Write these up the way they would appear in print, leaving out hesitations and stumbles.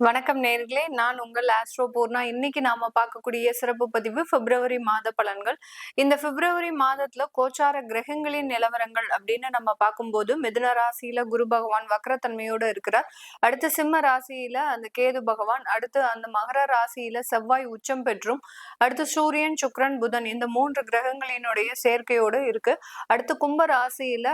வணக்கம் நேர்களே, நான் உங்கள் ஆஸ்ட்ரோ பூர்ணா. இன்னைக்கு நாம பார்க்கக்கூடிய சிறப்பு பதிவு பிப்ரவரி மாத பலன்கள். இந்த பிப்ரவரி மாதத்துல கோச்சார கிரகங்களின் நிலவரங்கள் அப்படின்னு நம்ம பார்க்கும்போது, மிதுன ராசியில குரு பகவான் வக்ரத்தன்மையோடு இருக்கிறார். அடுத்து சிம்ம ராசியில அந்த கேது பகவான், அடுத்து அந்த மகர ராசியில செவ்வாய் உச்சம் பெற்றும், அடுத்து சூரியன், சுக்கிரன், புதன் இந்த 3 கிரகங்களினுடைய சேர்க்கையோடு இருக்கு. அடுத்து கும்ப ராசியில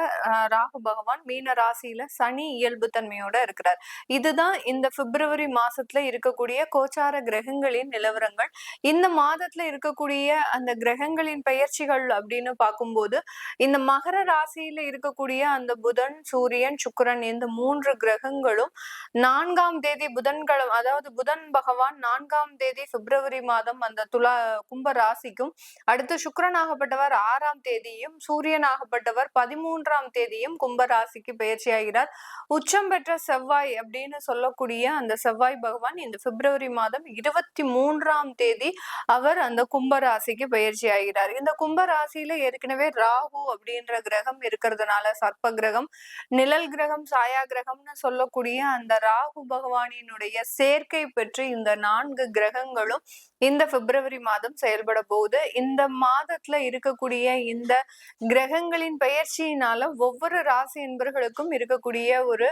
ராகு பகவான், மீன ராசியில சனி இயல்பு தன்மையோட இருக்கிறார். இதுதான் இந்த பிப்ரவரி மாசத்துல இருக்கக்கூடிய கோச்சார கிரகங்களின் நிலவரங்கள். இந்த மாதத்துல இருக்கக்கூடிய அந்த கிரகங்களின் பெயர்ச்சிகள் அப்படின்னு பார்க்கும்போது, இந்த மகர ராசியில இருக்கக்கூடிய அந்த புதன், சூரியன், சுக்கிரன் இந்த 3 கிரகங்களும் 4ஆம் தேதி புதன்கிழமை, அதாவது புதன் பகவான் 4ஆம் தேதி பிப்ரவரி மாதம் அந்த கும்ப ராசிக்கும், அடுத்து சுக்கிரனாகப்பட்டவர் 6ஆம் தேதியும், சூரியனாகப்பட்டவர் 13ஆம் தேதியும் கும்ப ராசிக்கு பயிற்சி ஆகிறார். உச்சம் பெற்ற செவ்வாய் அப்படின்னு சொல்லக்கூடிய அந்த செவ்வாய் பகவான் இந்த பிப்ரவரி மாதம் 23ஆம் தேதி அவர் அந்த கும்ப ராசிக்கு பயிற்சி ஆகிறார். இந்த கும்ப ராசியில ஏற்கனவே ராகு அப்படின்ற கிரகம் இருக்கிறதுனால, சர்ப்ப கிரகம், நிழல் கிரகம், சாயா கிரகம்னு சொல்லக்கூடிய அந்த ராகு பகவானினுடைய சேர்க்கை பெற்று இந்த 4 கிரகங்களும் இந்த பிப்ரவரி மாதம் செயல்பட போகுது. இந்த மாதத்துல இருக்கக்கூடிய இந்த கிரகங்களின் பெயர்ச்சியினால ஒவ்வொரு ராசி என்பர்களுக்கும் இருக்கக்கூடிய ஒரு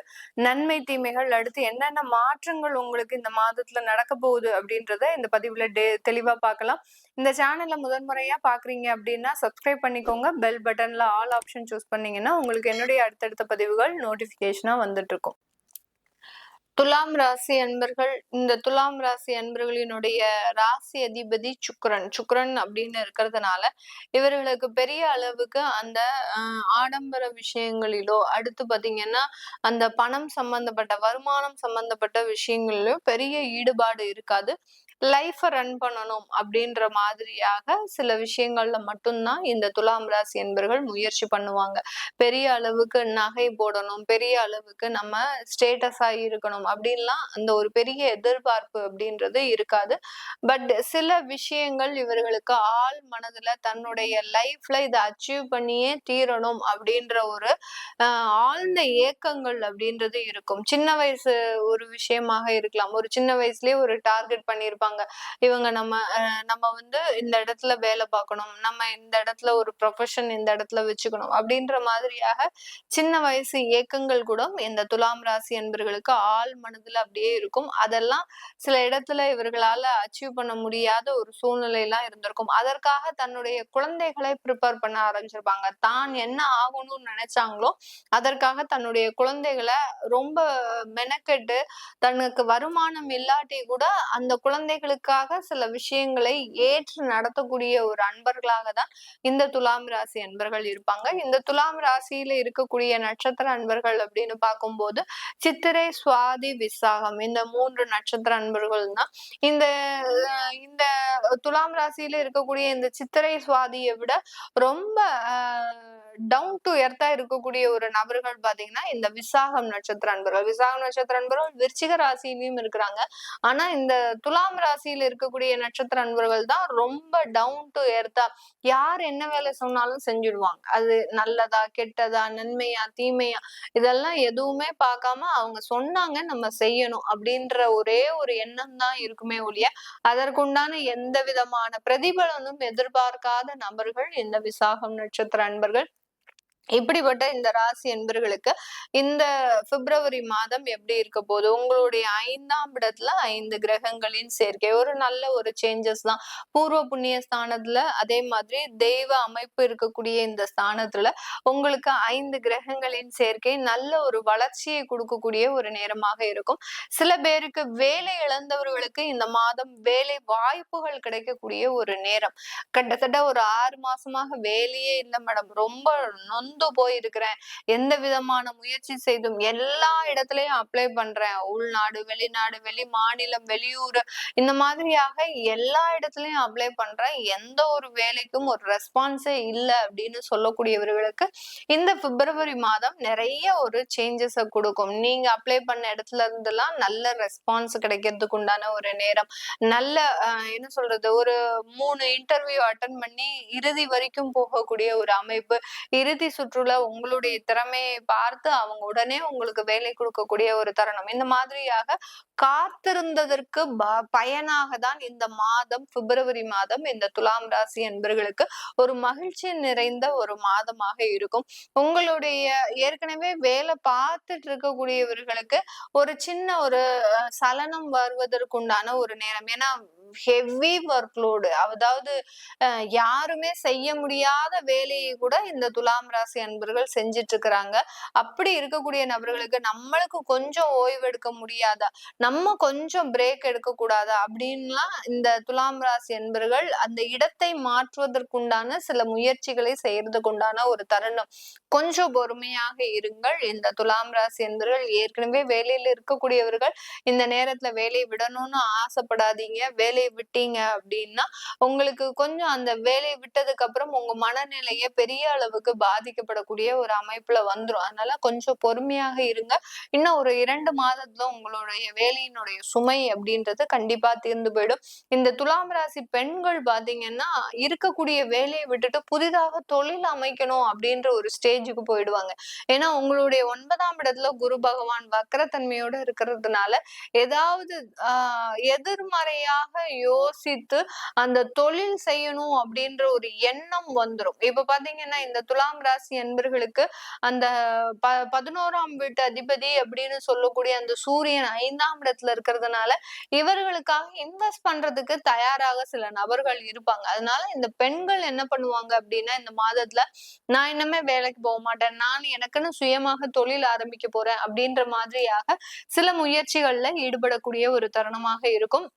நன்மை தீமைகள், அடுத்து என்னென்ன மாற்றங்கள் உங்களுக்கு இந்த மாதத்துல நடக்க போகுது அப்படின்றத இந்த பதிவுல தெளிவா பார்க்கலாம். இந்த சேனல்ல முதன்முறையா பாக்குறீங்க அப்படின்னா சப்ஸ்கிரைப் பண்ணிக்கோங்க. பெல் பட்டன்ல ஆல் ஆப்ஷன் சூஸ் பண்ணீங்கன்னா உங்களுக்கு என்னுடைய அடுத்தடுத்த பதிவுகள் நோட்டிபிகேஷனா வந்துட்டு இருக்கும். துலாம் ராசி அன்பர்கள், இந்த துலாம் ராசி அன்பர்களினுடைய ராசி அதிபதி சுக்கிரன் அப்படின்னு இருக்கிறதுனால இவர்களுக்கு பெரிய அளவுக்கு அந்த ஆடம்பர விஷயங்களிலோ, அடுத்து பாத்தீங்கன்னா அந்த பணம் சம்பந்தப்பட்ட வருமானம் சம்பந்தப்பட்ட விஷயங்களிலும் பெரிய ஈடுபாடு இருக்காது. லைஃப ரன் பண்ணணும் அப்படின்ற மாதிரியாக சில விஷயங்கள்ல மட்டும்தான் இந்த துலாம் ராசி என்பர்கள் முயற்சி பண்ணுவாங்க. பெரிய அளவுக்கு நகை போடணும், பெரிய அளவுக்கு நம்ம ஸ்டேட்டஸா இருக்கணும் அப்படின்லாம் அந்த ஒரு பெரிய எதிர்பார்ப்பு அப்படின்றது இருக்காது. பட் சில விஷயங்கள் இவர்களுக்கு ஆள் மனதுல தன்னுடைய லைஃப்ல இதை அச்சீவ் பண்ணியே தீரணும் அப்படின்ற ஒரு ஆழ்ந்த ஏக்கங்கள் அப்படின்றது இருக்கும். சின்ன வயசு ஒரு விஷயமாக இருக்கலாம். ஒரு சின்ன வயசுலயே ஒரு டார்கெட் பண்ணியிருப்பாங்க. இவங்க நம்ம வந்து இந்த இடத்துல வேலை பார்க்கணும், நம்ம இந்த இடத்துல ஒரு ப்ரொஃபஷன் இந்த இடத்துல வச்சுக்கணும் அப்படின்ற மாதிரியாக சின்ன வயசு ஏக்கங்கள் கூட இந்த துலாம் ராசி என்பர்களுக்கு ஆள் மனதுல அப்படியே இருக்கும். அதெல்லாம் சில இடத்துல இவர்களால அச்சீவ் பண்ண முடியாத ஒரு சூழ்நிலை எல்லாம் இருந்திருக்கும். அதற்காக தன்னுடைய குழந்தைகளை ப்ரிப்பேர் பண்ண ஆரம்பிச்சிருப்பாங்க. தான் என்ன ஆகணும்னு நினைச்சாங்களோ அதற்காக தன்னுடைய குழந்தைகளை ரொம்ப மெனக்கெட்டு, தனக்கு வருமானம் இல்லாட்டி கூட அந்த குழந்தைகளுக்காக சில விஷயங்களை ஏற்று நடத்தக்கூடிய ஒரு அன்பர்களாக தான் இந்த துலாம் ராசி அன்பர்கள் இருப்பாங்க. இந்த துலாம் ராசியில இருக்கக்கூடிய நட்சத்திர அன்பர்கள் அப்படின்னு பார்க்கும்போது சித்திரை, சுவாதி, விசாகம் இந்த 3 நட்சத்திர அன்பர்கள் தான். இந்த இந்த துலாம் ராசியில இருக்கக்கூடிய இந்த சித்திரை, சுவாதியை விட ரொம்ப டவுன் டு எர்த்தா இருக்கக்கூடிய ஒரு நபர்கள் பாத்தீங்கன்னா இந்த விசாகம் நட்சத்திர அன்பர்கள். விசாகம் நட்சத்திர அன்பர்கள் விருச்சிக ராசியிலயும் இருக்கிறாங்க. ஆனா இந்த துலாம் ராசியில இருக்கக்கூடிய நட்சத்திர அன்பர்கள் தான் ரொம்ப டவுன் டு எர்த்தா, யார் என்ன வேலை சொன்னாலும் செஞ்சுடுவாங்க. அது நல்லதா, கெட்டதா, நன்மையா, தீமையா இதெல்லாம் எதுவுமே பார்க்காம அவங்க சொன்னாங்க நம்ம செய்யணும் அப்படின்ற ஒரே ஒரு எண்ணம் தான் இருக்குமே ஒழிய அதற்குண்டான எந்த விதமான பிரதிபலனும் எதிர்பார்க்காத நபர்கள் இந்த விசாகம் நட்சத்திர அன்பர்கள். இப்படிப்பட்ட இந்த ராசி என்பர்களுக்கு இந்த பிப்ரவரி மாதம் எப்படி இருக்க போகுது? உங்களுடைய 5ஆம் இடத்துல 5 கிரகங்களின் சேர்க்கை ஒரு நல்ல ஒரு சேஞ்சஸ் தான். பூர்வ புண்ணிய ஸ்தானத்துல அதே மாதிரி தெய்வ அமைப்பு இருக்கக்கூடிய இந்த ஸ்தானத்துல உங்களுக்கு 5 கிரகங்களின் சேர்க்கை நல்ல ஒரு வளர்ச்சியை கொடுக்கக்கூடிய ஒரு நேரமாக இருக்கும். சில பேருக்கு வேலை இழந்தவர்களுக்கு இந்த மாதம் வேலை வாய்ப்புகள் கிடைக்கக்கூடிய ஒரு நேரம். கிட்டத்தட்ட ஒரு 6 மாசமாக வேலையே இல்லை மேடம், ரொம்ப நொந்து போயிருக்கிறேன், எந்த விதமான முயற்சி செய்தும் எல்லா இடத்துலயும் அப்ளை பண்றேன், உள்நாடு, வெளிநாடு, வெளி மாநிலம், வெளியூர் இந்த மாதிரியாக எல்லா இடத்துலயும் அப்ளை பண்றேன், எந்த ஒரு வேலைக்கும் ஒரு ரெஸ்பான்ஸே இல்லை அப்படின்னு சொல்லக்கூடியவர்களுக்கு இந்த பிப்ரவரி மாதம் நிறைய ஒரு சேஞ்சஸ கொடுக்கும். நீங்க அப்ளை பண்ண இடத்துல இருந்தெல்லாம் நல்ல ரெஸ்பான்ஸ் கிடைக்கிறதுக்கு உண்டான ஒரு நேரம். நல்ல என்ன சொல்றது, ஒரு 3 இன்டர்வியூ அட்டன் பண்ணி இறுதி வரைக்கும் போகக்கூடிய ஒரு அமைப்பு, இறுதி சுற்று சுற்றுல உங்களுடைய திறமையை பார்த்து அவங்க உடனே உங்களுக்கு வேலை கொடுக்கக்கூடிய ஒரு தருணம். இந்த மாதிரியாக காத்திருந்ததற்கு பயனாக தான் இந்த மாதம், பிப்ரவரி மாதம் இந்த துலாம் ராசி அன்பர்களுக்கு ஒரு மகிழ்ச்சி நிறைந்த ஒரு மாதமாக இருக்கும். உங்களுடைய ஏற்கனவே வேலை பார்த்துட்டு இருக்கக்கூடியவர்களுக்கு ஒரு சின்ன ஒரு சலனம் வருவதற்குண்டான ஒரு நேரம். ஏன்னா ஹெவி ஒர்க் லோடு, அதாவது யாருமே செய்ய முடியாத வேலையை கூட இந்த துலாம் ராசி அன்பர்கள் செஞ்சிட்டு இருக்கிறாங்க. அப்படி இருக்கக்கூடிய நபர்களுக்கு நம்மளுக்கு கொஞ்சம் ஓய்வு எடுக்க முடியாதா, நம்ம கொஞ்சம் பிரேக் எடுக்க கூடாதா அப்படின்லாம் இந்த துலாம் ராசி அன்பர்கள் அந்த இடத்தை மாற்றுவதற்குண்டான சில முயற்சிகளை செய்யறதுக்குண்டான ஒரு தருணம். கொஞ்சம் பொறுமையாக இருங்கள். இந்த துலாம் ராசி அன்பர்கள் ஏற்கனவே வேலையில இருக்கக்கூடியவர்கள் இந்த நேரத்துல வேலையை விடணும்னு ஆசைப்படாதீங்க. வேலையை விட்டீங்க அப்படின்னா உங்களுக்கு கொஞ்சம் அந்த வேலையை விட்டதுக்கு அப்புறம் உங்க மனநிலைய பெரிய அளவுக்கு பாதிக்கப்படக்கூடிய ஒரு அமைப்புல வந்துரும். அதனால கொஞ்சம் பொறுமையாக இருங்க. இன்னும் ஒரு 2 மாதத்துல உங்களுடைய வேலையினுடைய சுமை அப்படின்றது கண்டிப்பா தீர்ந்து போயிடும். இந்த துலாம் ராசி பெண்கள் பாத்தீங்கன்னா இருக்கக்கூடிய வேலையை விட்டுட்டு புதிதாக தொழில் அமைக்கணும் அப்படின்ற ஒரு ஸ்டேஜுக்கு போயிடுவாங்க. ஏன்னா உங்களுடைய 9ஆம் இடத்துல குரு பகவான் வக்ரத்தன்மையோட இருக்கிறதுனால ஏதாவது எதிர்மறையாக யோசித்து அந்த தொழில் செய்யணும் அப்படின்ற ஒரு எண்ணம் வந்துரும். இப்ப பாத்தீங்கன்னா இந்த துலாம் ராசி அன்பர்களுக்கு அந்த 11ஆம் வீட்டு அதிபதி அப்படின்னு சொல்லக்கூடிய அந்த சூரியன் 5ஆம் இடத்துல இருக்கிறதுனால இவர்களுக்காக இன்வெஸ்ட் பண்றதுக்கு தயாராக சில நபர்கள் இருப்பாங்க. அதனால இந்த பெண்கள் என்ன பண்ணுவாங்க அப்படின்னா இந்த மாதத்துல நான் இன்னமே வேலைக்கு போக மாட்டேன், நான் எனக்குன்னு சுயமாக தொழில் ஆரம்பிக்க போறேன் அப்படின்ற மாதிரியாக சில முயற்சிகள்ல ஈடுபடக்கூடிய ஒரு தருணமாக இருக்கும்.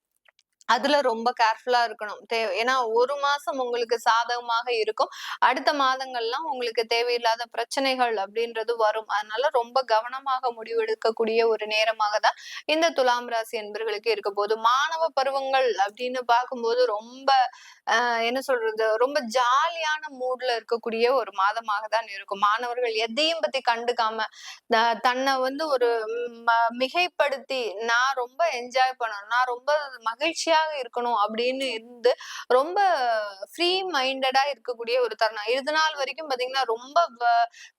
அதுல ரொம்ப கேர்ஃபுல்லா இருக்கணும். ஏன்னா 1 மாசம் உங்களுக்கு சாதகமாக இருக்கும். அடுத்த மாதங்கள்லாம் உங்களுக்கு தேவையில்லாத பிரச்சனைகள் அப்படின்றது வரும். அதனால ரொம்ப கவனமாக முடிவெடுக்கக்கூடிய ஒரு நேரமாக தான் இந்த துலாம் ராசி என்பர்களுக்கு இருக்க போது. மாணவ பருவங்கள் அப்படின்னு பார்க்கும்போது ரொம்ப என்ன சொல்றது, ரொம்ப ஜாலியான மூட்ல இருக்கக்கூடிய ஒரு மாதமாக தான் இருக்கும். மாணவர்கள் எதையும் பத்தி கண்டுக்காம தன்னை ஒரு மிகைப்படுத்தி நான் ரொம்ப என்ஜாய் பண்ணணும், நான் ரொம்ப மகிழ்ச்சியாக இருக்கணும் அப்படின்னு இருந்து ரொம்ப ஃப்ரீ மைண்டடா இருக்கக்கூடிய ஒரு தருணம். இது நாள் வரைக்கும் பாத்தீங்கன்னா ரொம்ப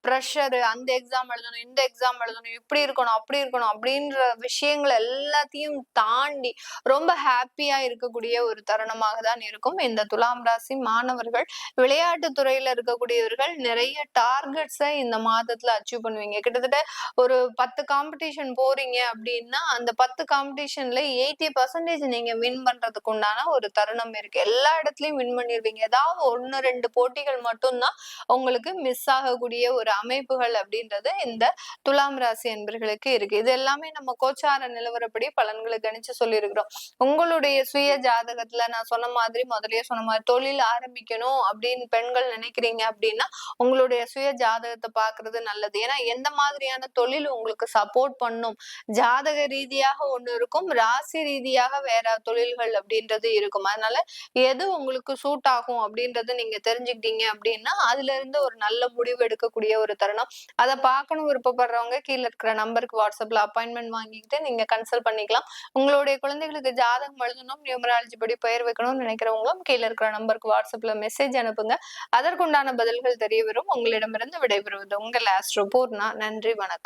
ப்ரெஷர், அந்த எக்ஸாம் எழுதணும், இந்த எக்ஸாம் எழுதணும், இப்படி இருக்கணும், அப்படி இருக்கணும் அப்படின்ற விஷயங்கள் எல்லாத்தையும் தாண்டி ரொம்ப ஹாப்பியா இருக்கக்கூடிய ஒரு தருணமாக தான் இருக்கும். இந்த துலாம் ராசி மாணவர்கள், விளையாட்டு துறையில இருக்கக்கூடியவர்கள் நிறைய டார்கெட்ஸை இந்த மாதத்துல அச்சீவ் பண்ணுவீங்க. கிட்டத்தட்ட ஒரு 10 காம்படிஷன் போறீங்க அப்படின்னா அந்த 10 காம்படிஷன்ல 80% நீங்க வின் பண்றதுக்கு உண்டான ஒரு தருணம் இருக்கு. எல்லா இடத்துலயும் வின் பண்ணிருவீங்க. ஏதாவது 1-2 போட்டிகள் மட்டும்தான் உங்களுக்கு மிஸ் ஆகக்கூடிய ஒரு அமைப்புகள் அப்படின்றது இந்த துலாம் ராசி என்பர்களுக்கு இருக்கு. இது எல்லாமே நம்ம கோச்சார நிலவரப்படி பலன்களை கணிச்சு சொல்லியிருக்கிறோம். உங்களுடைய சுய ஜாதகத்துல நான் சொன்ன மாதிரி, முதல்லயே சொன்ன மாதிரி தொழில் ஆரம்பிக்கணும் அப்படின்னு பெண்கள் நினைக்கிறீங்க அப்படின்னா உங்களுடைய சுய ஜாதகத்தை பாக்குறது நல்லது. ஏன்னா எந்த மாதிரியான தொழில் உங்களுக்கு சப்போர்ட் பண்ணும், ஜாதக ரீதியாக ஒண்ணு இருக்கும், ராசி ரீதியாக வேற தொழில்கள் அப்படின்றது இருக்கும். அதனால எது உங்களுக்கு சூட் ஆகும் அப்படின்றத நீங்க தெரிஞ்சுக்கிட்டீங்க அப்படின்னா அதுல இருந்து ஒரு நல்ல முடிவு எடுக்கக்கூடிய ஒரு தருணம். அதை பார்க்கணும் விருப்பப்படுறவங்க கீழே இருக்கிற நம்பருக்கு வாட்ஸ்அப்ல அப்பாயின்மெண்ட் வாங்கிக்கிட்டு நீங்க கன்சல்ட் பண்ணிக்கலாம். உங்களுடைய குழந்தைகளுக்கு ஜாதகம் எழுதணும், நியூமராலஜி படி பெயர் வைக்கணும்னு நினைக்கிறவங்களும் கீழே இருக்கிற நம்பருக்கு வாட்ஸ்அப்ல மெசேஜ் அனுப்புங்க. அதற்குண்டான பதில்கள் தெரிய வரும். உங்களிடமிருந்து விடைபெறுவது உங்கள் ஆஸ்ட்ரோ பூர்ணா. நன்றி, வணக்கம்.